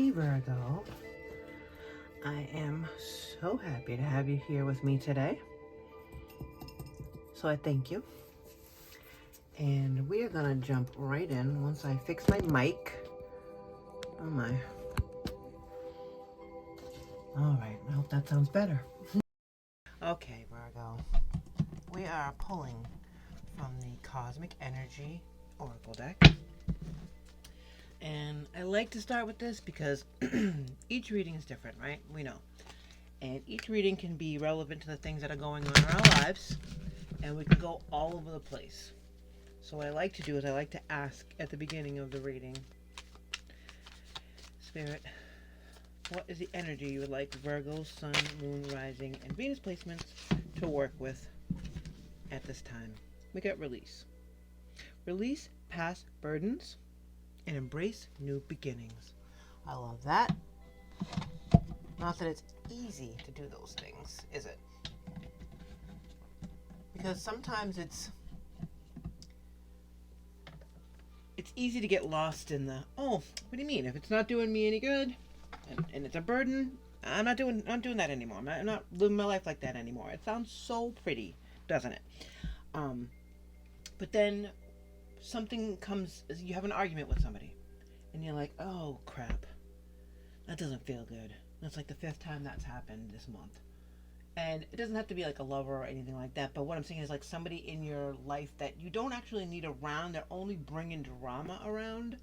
Hey Virgo, I am so happy to have you here with me today. So I thank you. And we are gonna jump right in once I fix my mic. Oh my. Alright, I hope that sounds better. Okay, Virgo. We are pulling from the Cosmic Energy Oracle deck. And I like to start with this because each reading is different, right? We know. And each reading can be relevant to the things that are going on in our lives. And we can go all over the place. So what I like to do is I like to ask at the beginning of the reading, Spirit, what is the energy you would like Virgo, Sun, Moon, Rising, and Venus placements to work with at this time? We got release. Release past burdens and embrace new beginnings. I love that. Not that it's easy to do those things, is it? Because sometimes it's easy to get lost in the, oh, what do you mean? If it's not doing me any good and it's a burden, I'm not doing that anymore. I'm not living my life like that anymore. It sounds so pretty, doesn't it? But then something comes, you have an argument with somebody and you're like, oh crap, that doesn't feel good. That's like the 5th time that's happened this month. And it doesn't have to be like a lover or anything like that, but what I'm saying is like somebody in your life that you don't actually need around. They're only bringing drama around.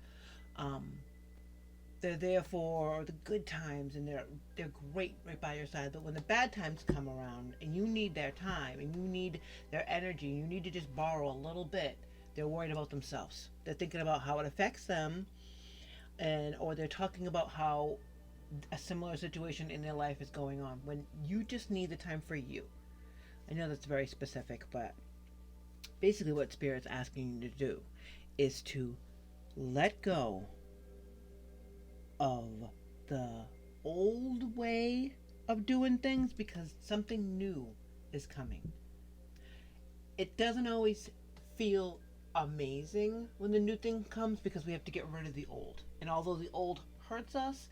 They're there for the good times and they're great right by your side. But when the bad times come around and you need their time and you need their energy, you need to just borrow a little bit, they're worried about themselves. They're thinking about how it affects them, or they're talking about how a similar situation in their life is going on when you just need the time for you. I know that's very specific, but basically what Spirit's asking you to do is to let go of the old way of doing things because something new is coming. It doesn't always feel amazing when the new thing comes because we have to get rid of the old. And although the old hurts us,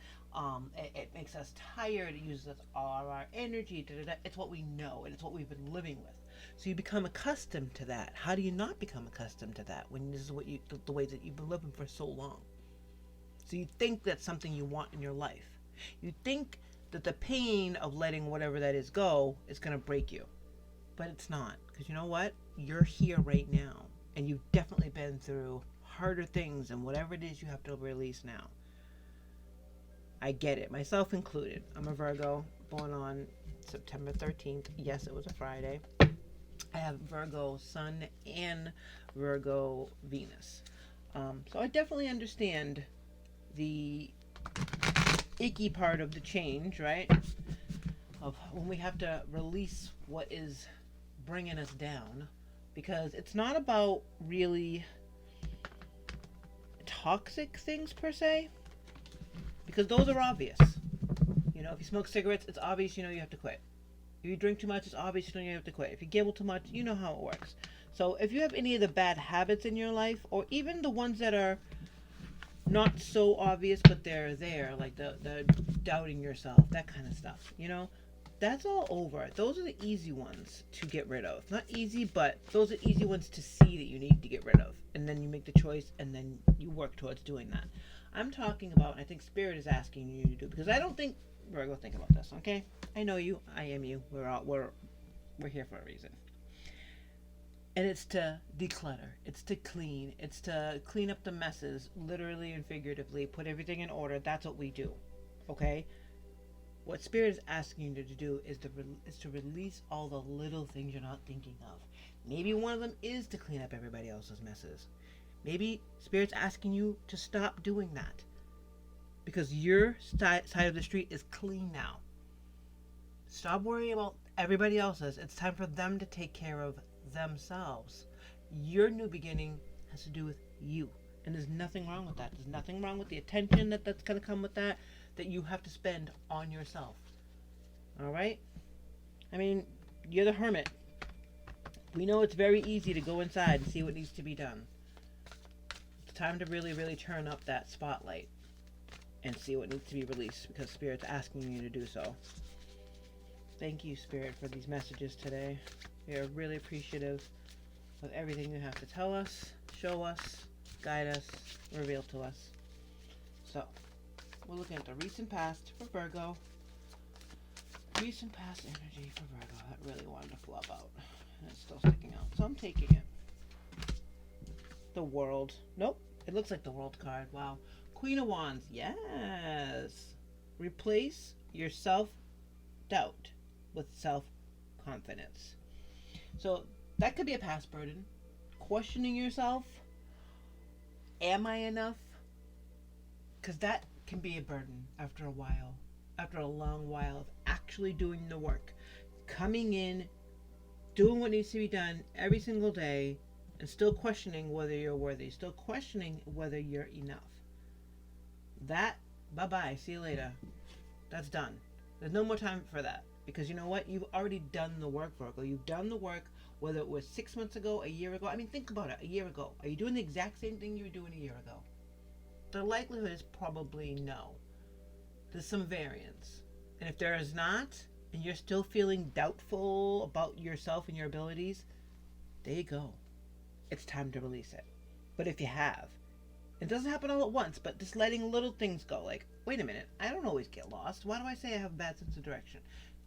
it makes us tired, it uses all our energy, it's what we know and it's what we've been living with. So you become accustomed to that. How do you not become accustomed to that when this is what the way that you've been living for so long? So you think that's something you want in your life. You think that the pain of letting whatever that is go is going to break you. But it's not. Because you know what? You're here right now. And you've definitely been through harder things than whatever it is you have to release now. I get it, myself included. I'm a Virgo, born on September 13th. Yes, it was a Friday. I have Virgo Sun and Virgo Venus. So I definitely understand the icky part of the change, right? Of when we have to release what is bringing us down. Because it's not about really toxic things per se. Because those are obvious. You know, if you smoke cigarettes, it's obvious you know you have to quit. If you drink too much, it's obvious you know you have to quit. If you gamble too much, you know how it works. So if you have any of the bad habits in your life, or even the ones that are not so obvious, but they're there, like the doubting yourself, that kind of stuff, you know, that's all over. Those are the easy ones to get rid of. Not easy, but those are easy ones to see that you need to get rid of. And then you make the choice, and then you work towards doing that. I'm talking about, and I think Spirit is asking you to do, because I don't think, Virgo, think about this, okay? I know you, I am you, we're here for a reason. And it's to declutter, it's to clean up the messes, literally and figuratively, put everything in order. That's what we do, okay? What Spirit is asking you to do is to release all the little things you're not thinking of. Maybe one of them is to clean up everybody else's messes. Maybe Spirit's asking you to stop doing that because your side of the street is clean now. Stop worrying about everybody else's. It's time for them to take care of themselves. Your new beginning has to do with you. And there's nothing wrong with that. There's nothing wrong with the attention that's going to come with that you have to spend on yourself. All right? I mean, you're the hermit. We know it's very easy to go inside and see what needs to be done. It's time to really, really turn up that spotlight and see what needs to be released, because Spirit's asking you to do so. Thank you, Spirit, for these messages today. We are really appreciative of everything you have to tell us, show us, guide us, reveal to us. So, we're looking at the recent past for Virgo. Recent past energy for Virgo. That really wanted to flop out. And it's still sticking out. So I'm taking it. The World. Nope. It looks like the World card. Wow. Queen of Wands. Yes. Replace your self-doubt with self-confidence. So that could be a past burden. Questioning yourself. Am I enough? Because that can be a burden after a while. After a long while of actually doing the work. Coming in, doing what needs to be done every single day, and still questioning whether you're worthy. Still questioning whether you're enough. That, bye-bye, see you later. That's done. There's no more time for that. Because you know what? You've already done the work, Virgo. You've done the work, whether it was 6 months ago, a year ago. I mean, think about it. A year ago. Are you doing the exact same thing you were doing a year ago? The likelihood is probably no. There's some variance. And if there is not, and you're still feeling doubtful about yourself and your abilities, there you go. It's time to release it. But if you have, it doesn't happen all at once, but just letting little things go. Like, wait a minute, I don't always get lost. Why do I say I have a bad sense of direction?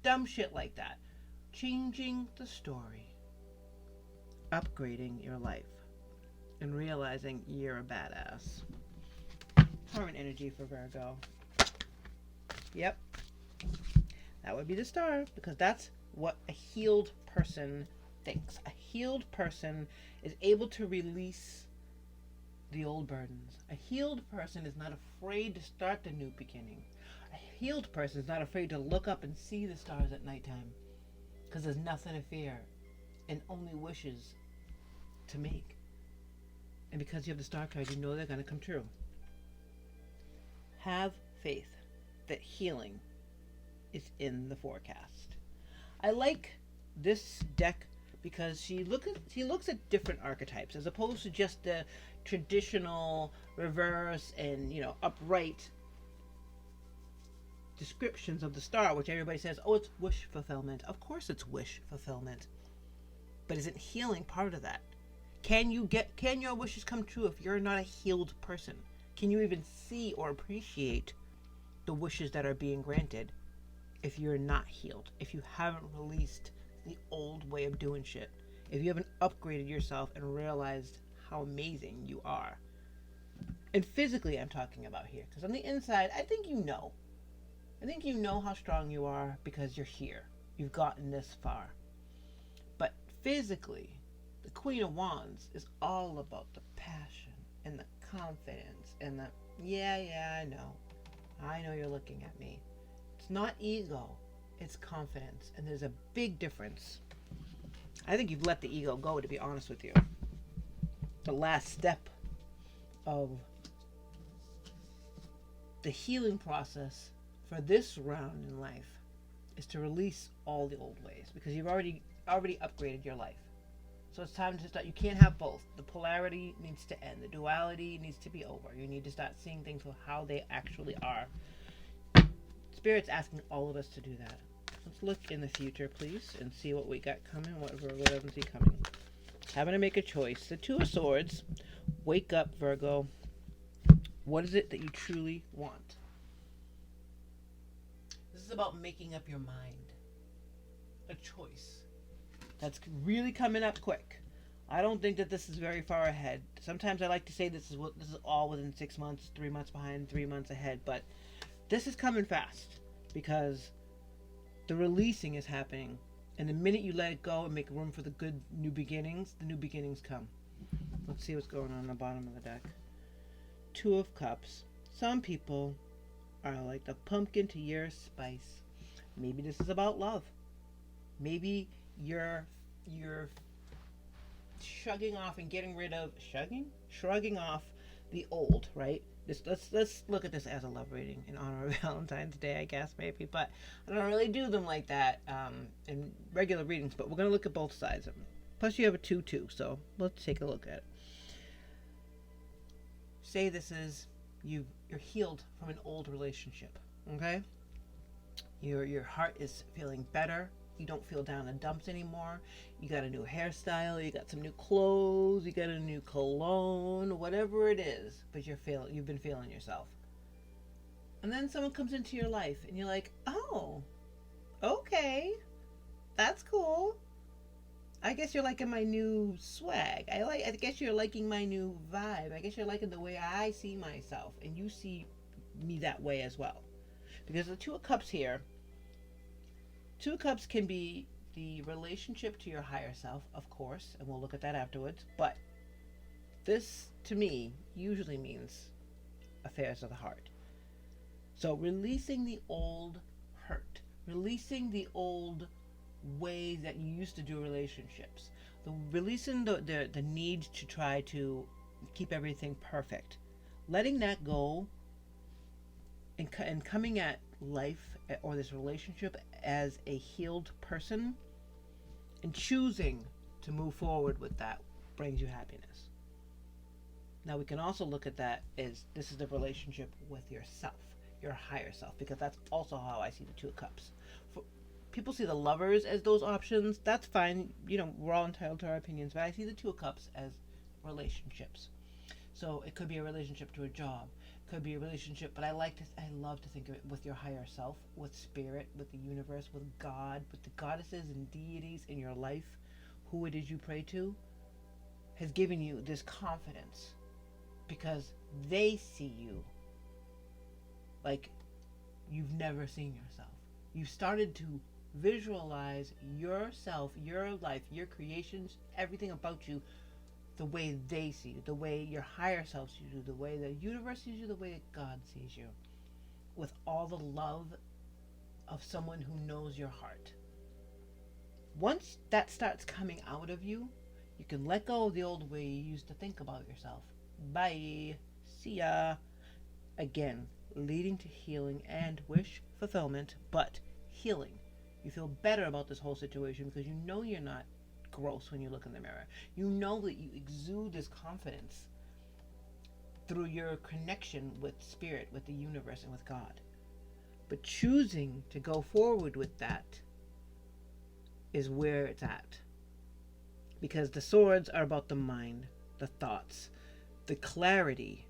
Dumb shit like that. Changing the story. Upgrading your life. And realizing you're a badass. Current energy for Virgo. Yep. That would be the star, because that's what a healed person thinks. A healed person is able to release the old burdens. A healed person is not afraid to start the new beginning. A healed person is not afraid to look up and see the stars at nighttime, because there's nothing to fear and only wishes to make. And because you have the star card, you know they're going to come true. Have faith that healing is in the forecast. I like this deck because she looks at different archetypes as opposed to just the traditional reverse and upright descriptions of the star, which everybody says, oh, it's wish fulfillment. Of course it's wish fulfillment. But isn't healing part of that? Can your wishes come true if you're not a healed person? Can you even see or appreciate the wishes that are being granted if you're not healed? If you haven't released the old way of doing shit? If you haven't upgraded yourself and realized how amazing you are? And physically I'm talking about here, because on the inside, I think you know. I think you know how strong you are because you're here. You've gotten this far. But physically, the Queen of Wands is all about the passion and the confidence and the, yeah, I know you're looking at me. It's not ego, it's confidence. And there's a big difference. I think you've let the ego go, to be honest with you. The last step of the healing process for this round in life is to release all the old ways, because you've already upgraded your life. So it's time to start. You can't have both. The polarity needs to end. The duality needs to be over. You need to start seeing things for how they actually are. Spirit's asking all of us to do that. Let's look in the future, please, and see what we got coming, what Virgo doesn't see coming. Having to make a choice. The Two of Swords. Wake up, Virgo. What is it that you truly want? This is about making up your mind. A choice. That's really coming up quick. I don't think that this is very far ahead. Sometimes I like to say this is all within 6 months, 3 months behind, 3 months ahead, but this is coming fast because the releasing is happening, and the minute you let it go and make room for the good new beginnings, the new beginnings come. Let's see what's going on the bottom of the deck. Two of Cups. Some people are like the pumpkin to your spice. Maybe this is about love. Maybe you're shrugging off and getting rid of shrugging off the old, right? Let's look at this as a love reading in honor of Valentine's Day, I guess, maybe. But I don't really do them like that in regular readings. But we're gonna look at both sides of them. Plus, you have a 2-2, so let's take a look at it. Say this is you're healed from an old relationship. Okay? Your heart is feeling better. You don't feel down in dumps anymore. You got a new hairstyle, you got some new clothes, you got a new cologne, whatever it is, but you've been feeling yourself. And then someone comes into your life and you're like, "Oh, okay. That's cool. I guess you're liking my new swag. I guess you're liking my new vibe. I guess you're liking the way I see myself, and you see me that way as well." Because the Two of Cups here, Two of Cups can be the relationship to your higher self, of course, and we'll look at that afterwards. But this, to me, usually means affairs of the heart. So releasing the old hurt, releasing the old ways that you used to do relationships, releasing the need to try to keep everything perfect, letting that go, and coming at life or this relationship as a healed person, and choosing to move forward with that brings you happiness. Now we can also look at that as this is the relationship with yourself, your higher self, because that's also how I see the Two of Cups. People see the Lovers as those options. That's fine. We're all entitled to our opinions, but I see the Two of Cups as relationships. So it could be a relationship to a job, could be a relationship, but I love to think of it with your higher self, with spirit, with the universe, with God, with the goddesses and deities in your life. Who it is you pray to has given you this confidence because they see you like you've never seen yourself. You've started to visualize yourself, your life, your creations, everything about you the way they see you, the way your higher self sees you, the way the universe sees you, the way that God sees you, with all the love of someone who knows your heart. Once that starts coming out of you, you can let go of the old way you used to think about yourself. Bye. See ya. Again, leading to healing and wish fulfillment, but healing. You feel better about this whole situation because you know you're not gross when you look in the mirror. You know that you exude this confidence through your connection with spirit, with the universe, and with God. But choosing to go forward with that is where it's at. Because the swords are about the mind, the thoughts, the clarity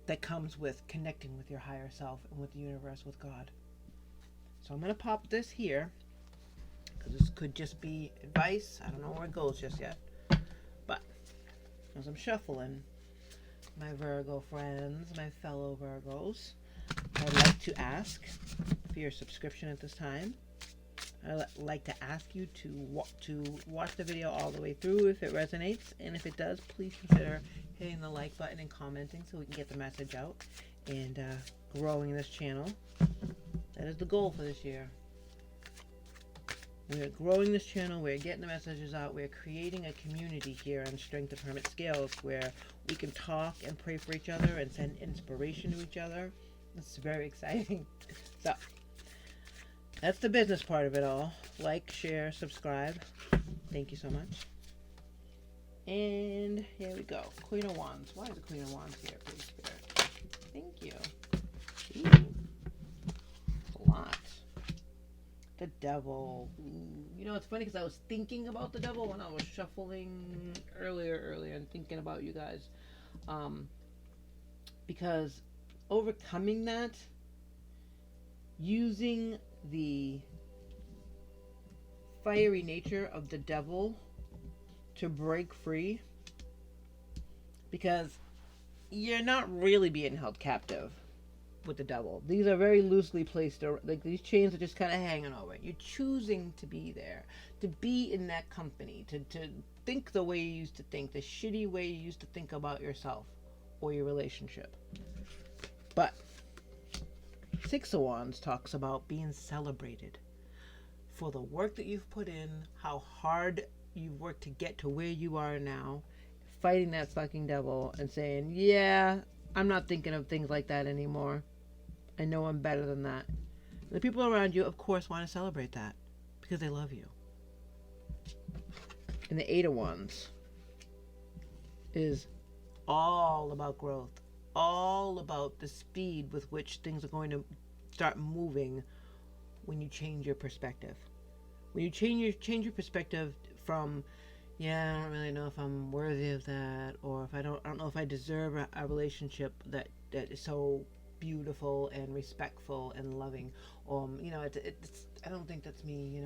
that comes with connecting with your higher self and with the universe, with God. So I'm going to pop this here, because this could just be advice. I don't know where it goes just yet. But as I'm shuffling, my Virgo friends, my fellow Virgos, I'd like to ask for your subscription at this time. I'd like to ask you to watch the video all the way through if it resonates. And if it does, please consider hitting the like button and commenting so we can get the message out and growing this channel. That is the goal for this year. We're growing this channel, we're getting the messages out, we're creating a community here on Strength of Hermit Scales where we can talk and pray for each other and send inspiration to each other. It's very exciting. So, that's the business part of it all. Like, share, subscribe. Thank you so much. And here we go. Queen of Wands. Why is the Queen of Wands here, please, Spirit? Thank you. Ooh. A lot. The Devil. Ooh. It's funny because I was thinking about the Devil when I was shuffling earlier and thinking about you guys. Because overcoming that, using the fiery nature of the Devil to break free, because you're not really being held captive with the Devil. These are very loosely placed, like these chains are just kind of hanging over. You're choosing to be there, to be in that company, to think the way you used to think, the shitty way you used to think about yourself or your relationship. But Six of Wands talks about being celebrated for the work that you've put in, how hard you've worked to get to where you are now, fighting that fucking devil and saying, yeah, I'm not thinking of things like that anymore. I know I'm better than that. The people around you, of course, want to celebrate that because they love you. And the Eight of Wands is all about growth, all about the speed with which things are going to start moving when you change your perspective. When you change your perspective from, yeah, I don't really know if I'm worthy of that, or if I don't know if I deserve a relationship that is so beautiful and respectful and loving, or it's I don't think that's me,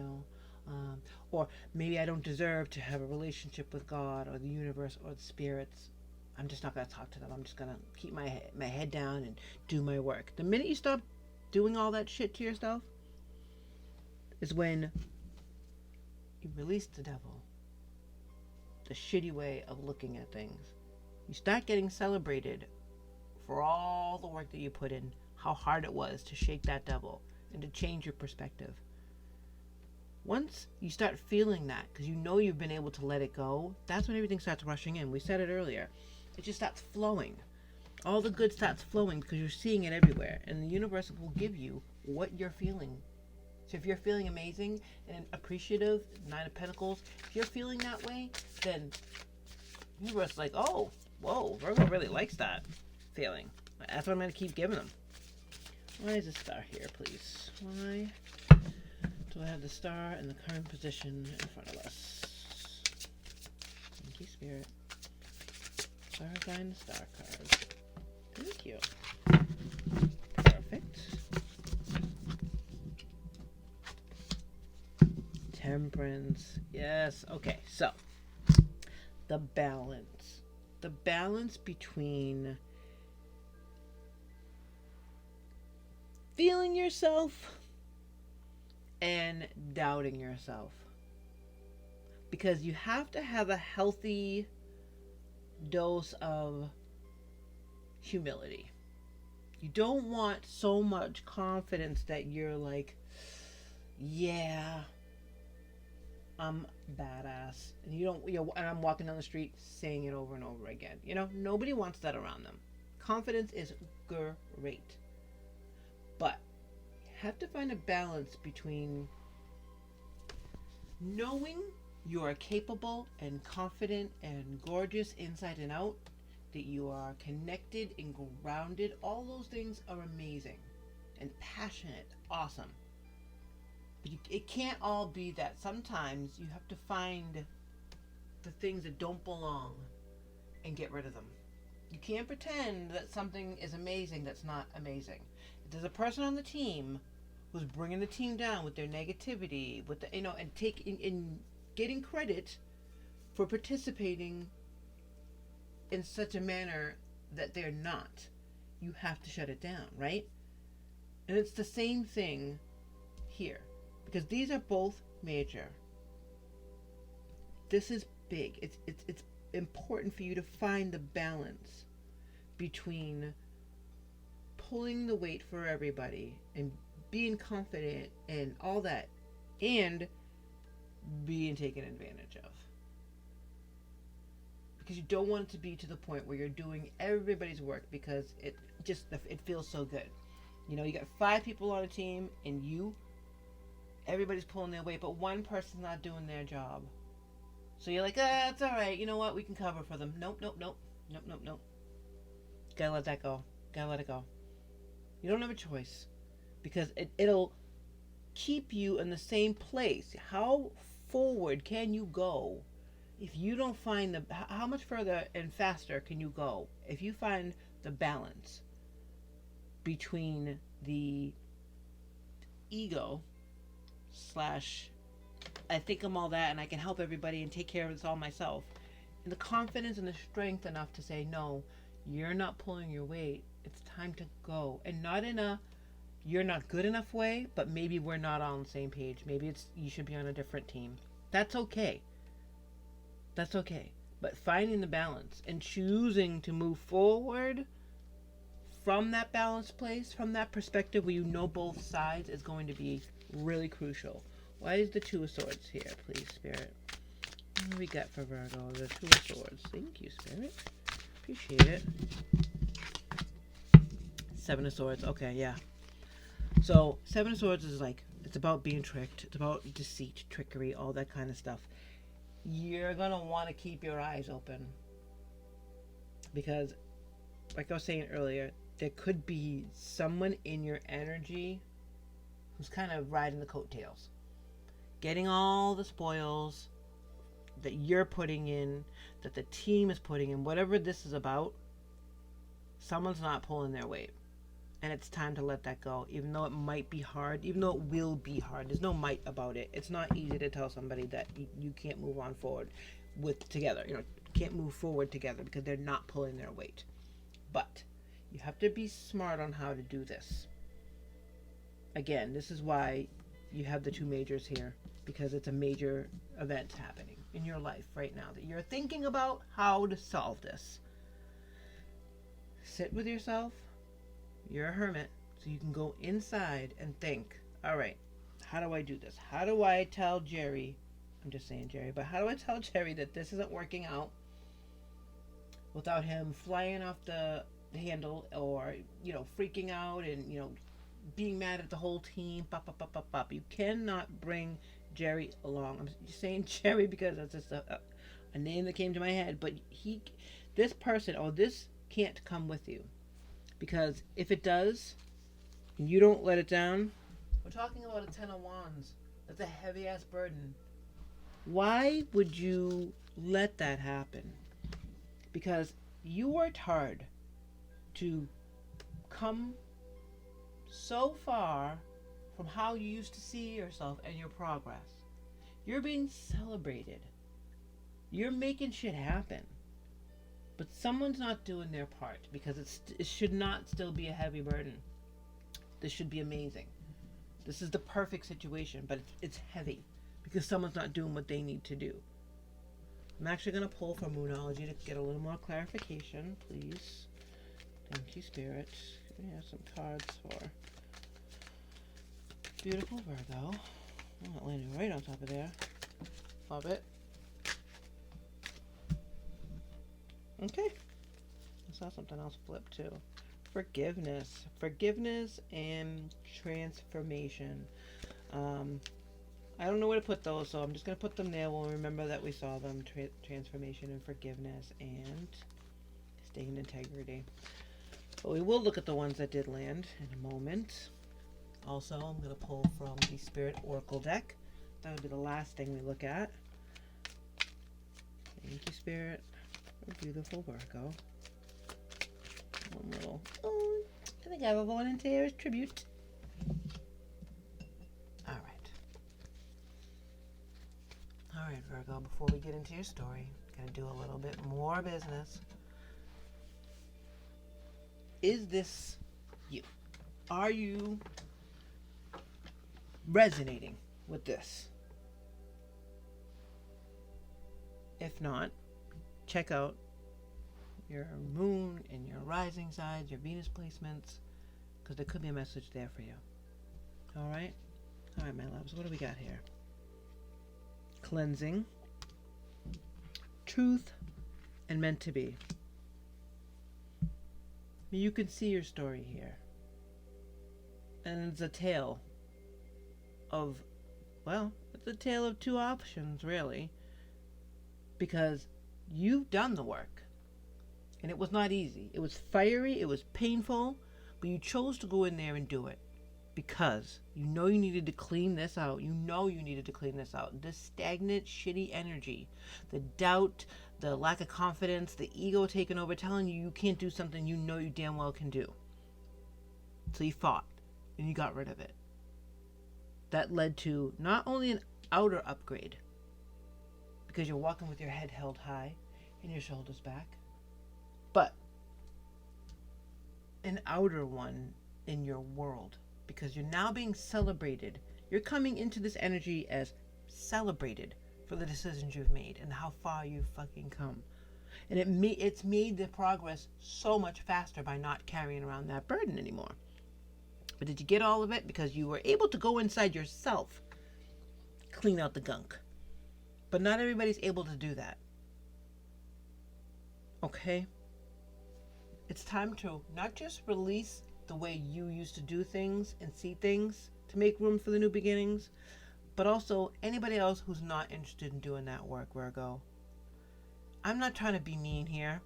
or maybe I don't deserve to have a relationship with God or the universe or the spirits. I'm just not going to talk to them. I'm just going to keep my head down and do my work. The minute you stop doing all that shit to yourself is when you release the devil, the shitty way of looking at things. You start getting celebrated for all the work that you put in, how hard it was to shake that devil and to change your perspective. Once you start feeling that, because you know you've been able to let it go, that's when everything starts rushing in. We said it earlier. It just starts flowing. All the good starts flowing because you're seeing it everywhere. And the universe will give you what you're feeling. So if you're feeling amazing and appreciative, Nine of Pentacles, if you're feeling that way, then the universe is like, oh, whoa, Virgo really likes that feeling. That's what I'm going to keep giving them. Why is the star here, please? Why do I have the star in the current position in front of us? Thank you, Spirit. Star sign, the star card. Thank you. Perfect. Temperance. Yes. Okay, so the balance. The balance between feeling yourself and doubting yourself. Because you have to have a healthy dose of humility. You don't want so much confidence that you're like, yeah, I'm badass. And you don't, and I'm walking down the street saying it over and over again. Nobody wants that around them. Confidence is great. But you have to find a balance between knowing you are capable and confident and gorgeous inside and out, that you are connected and grounded. All those things are amazing and passionate, awesome. But it can't all be that. Sometimes you have to find the things that don't belong and get rid of them. You can't pretend that something is amazing that's not amazing. If there's a person on the team who's bringing the team down with their negativity, with the and taking getting credit for participating in such a manner that they're not, you have to shut it down, right? And it's the same thing here, because these are both major. This is big. It's important for you to find the balance between pulling the weight for everybody and being confident and all that, and being taken advantage of. Because you don't want it to be to the point where you're doing everybody's work because it feels so good. You got 5 people on a team and everybody's pulling their weight, but one person's not doing their job. So you're like, it's all right. You know what? We can cover for them. Nope. Gotta let that go. Gotta let it go. You don't have a choice, because it'll keep you in the same place. How forward can you go if you don't find how much further and faster can you go if you find the balance between the ego / I think I'm all that and I can help everybody and take care of this all myself, and the confidence and the strength enough to say, no, you're not pulling your weight. It's time to go. And not in a you're not good enough way, but maybe we're not all on the same page. Maybe it's you should be on a different team. That's okay. That's okay. But finding the balance and choosing to move forward from that balanced place, from that perspective where you know both sides, is going to be really crucial. Why is the Two of Swords here, please, Spirit? What do we got for Virgo? The Two of Swords. Thank you, Spirit. Appreciate it. Seven of Swords. Okay, yeah. So, Seven of Swords is like, it's about being tricked. It's about deceit, trickery, all that kind of stuff. You're going to want to keep your eyes open. Because like I was saying earlier, there could be someone in your energy who's kind of riding the coattails, getting all the spoils that you're putting in, that the team is putting in, whatever this is about. Someone's not pulling their weight. And it's time to let that go, even though it might be hard, even though it will be hard. There's no might about it. It's not easy to tell somebody that you can't move on forward with together. Can't move forward together because they're not pulling their weight. But you have to be smart on how to do this. Again, this is why you have the two majors here, because it's a major event happening in your life right now that you're thinking about how to solve this. Sit with yourself. You're a hermit, so you can go inside and think, all right, how do I do this? How do I tell Jerry, I'm just saying Jerry, but how do I tell Jerry that this isn't working out without him flying off the handle or, freaking out and, being mad at the whole team, pop, pop, pop, pop, pop. You cannot bring Jerry along. I'm just saying Jerry because that's just a name that came to my head, but this person or this can't come with you. Because if it does, and you don't let it down, we're talking about a 10 of Wands. That's a heavy-ass burden. Why would you let that happen? Because you worked hard to come so far from how you used to see yourself and your progress. You're being celebrated. You're making shit happen. But someone's not doing their part because it should not still be a heavy burden. This should be amazing. This is the perfect situation, but it's heavy because someone's not doing what they need to do. I'm actually going to pull from Moonology to get a little more clarification, please. Thank you, Spirit. We have some cards for beautiful Virgo. Oh, it landed right on top of there. Love it. Okay. I saw something else flip too. Forgiveness. Forgiveness and transformation. I don't know where to put those, so I'm just going to put them there. We'll remember that we saw them. Transformation and forgiveness and staying in integrity. But we will look at the ones that did land in a moment. Also, I'm going to pull from the Spirit Oracle deck. That would be the last thing we look at. Thank you, Spirit. A beautiful Virgo. One little, I think I have a volunteer's tribute. Alright, Virgo, before we get into your story, gotta do a little bit more business. Is this you? Are you resonating with this? If not, check out your moon and your rising signs, your Venus placements, because there could be a message there for you. Alright? Alright, my loves, what do we got here? Cleansing, truth, and meant to be. You can see your story here. And it's a tale of, it's a tale of two options, really. Because you've done the work. And it was not easy. It was fiery, it was painful, but you chose to go in there and do it. Because you know you needed to clean this out. You know you needed to clean this out. This stagnant, shitty energy, the doubt, the lack of confidence, the ego taking over, telling you you can't do something you know you damn well can do. So you fought, and you got rid of it. That led to not only an outer upgrade, because you're walking with your head held high and your shoulders back, but an outer one in your world. Because you're now being celebrated. You're coming into this energy as celebrated for the decisions you've made and how far you've fucking come. And it's made the progress so much faster by not carrying around that burden anymore. But did you get all of it? Because you were able to go inside yourself, clean out the gunk. But not everybody's able to do that. Okay? It's time to not just release the way you used to do things and see things to make room for the new beginnings, but also anybody else who's not interested in doing that work, Virgo. I'm not trying to be mean here,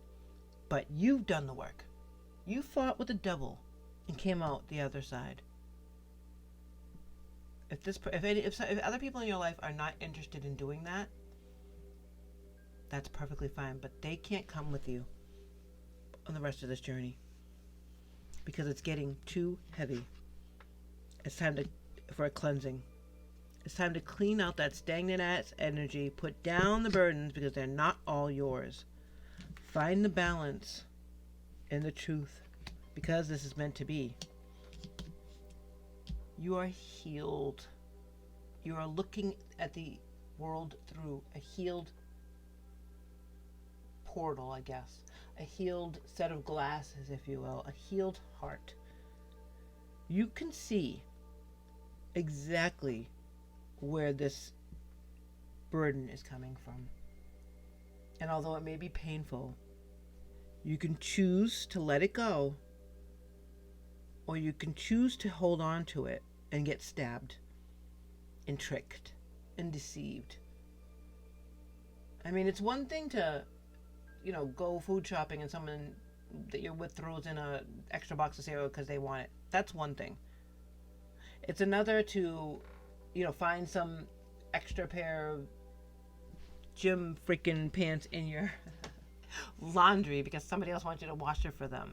but you've done the work. You fought with the devil and came out the other side. If other people in your life are not interested in doing that, that's perfectly fine. But they can't come with you on the rest of this journey because it's getting too heavy. It's time for a cleansing. It's time to clean out that stagnant ass energy. Put down the burdens because they're not all yours. Find the balance in the truth because this is meant to be. You are healed. You are looking at the world through a healed portal, I guess. A healed set of glasses, if you will. A healed heart. You can see exactly where this burden is coming from. And although it may be painful, you can choose to let it go, or you can choose to hold on to it and get stabbed and tricked and deceived. I mean, it's one thing to, go food shopping and someone that you're with throws in an extra box of cereal because they want it. That's one thing. It's another to, find some extra pair of gym freaking pants in your laundry because somebody else wants you to wash it for them.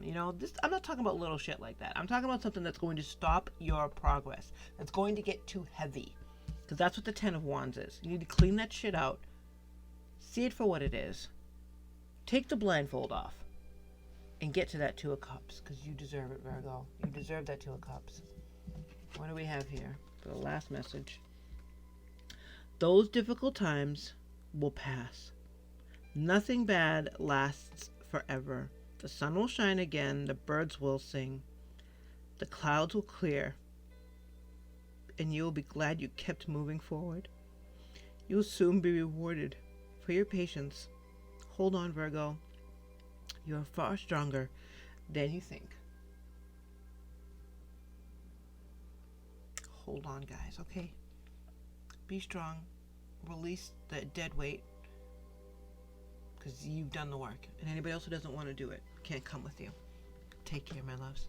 I'm not talking about little shit like that. I'm talking about something that's going to stop your progress. That's going to get too heavy. Because that's what the Ten of Wands is. You need to clean that shit out. See it for what it is. Take the blindfold off. And get to that Two of Cups. Because you deserve it, Virgo. You deserve that Two of Cups. What do we have here for the last message? Those difficult times will pass. Nothing bad lasts forever. The sun will shine again. The birds will sing. The clouds will clear. And you will be glad you kept moving forward. You will soon be rewarded for your patience. Hold on, Virgo. You are far stronger than you think. Hold on, guys, okay? Be strong. Release the dead weight. Because you've done the work. And anybody else who doesn't want to do it can't come with you. Take care, my loves.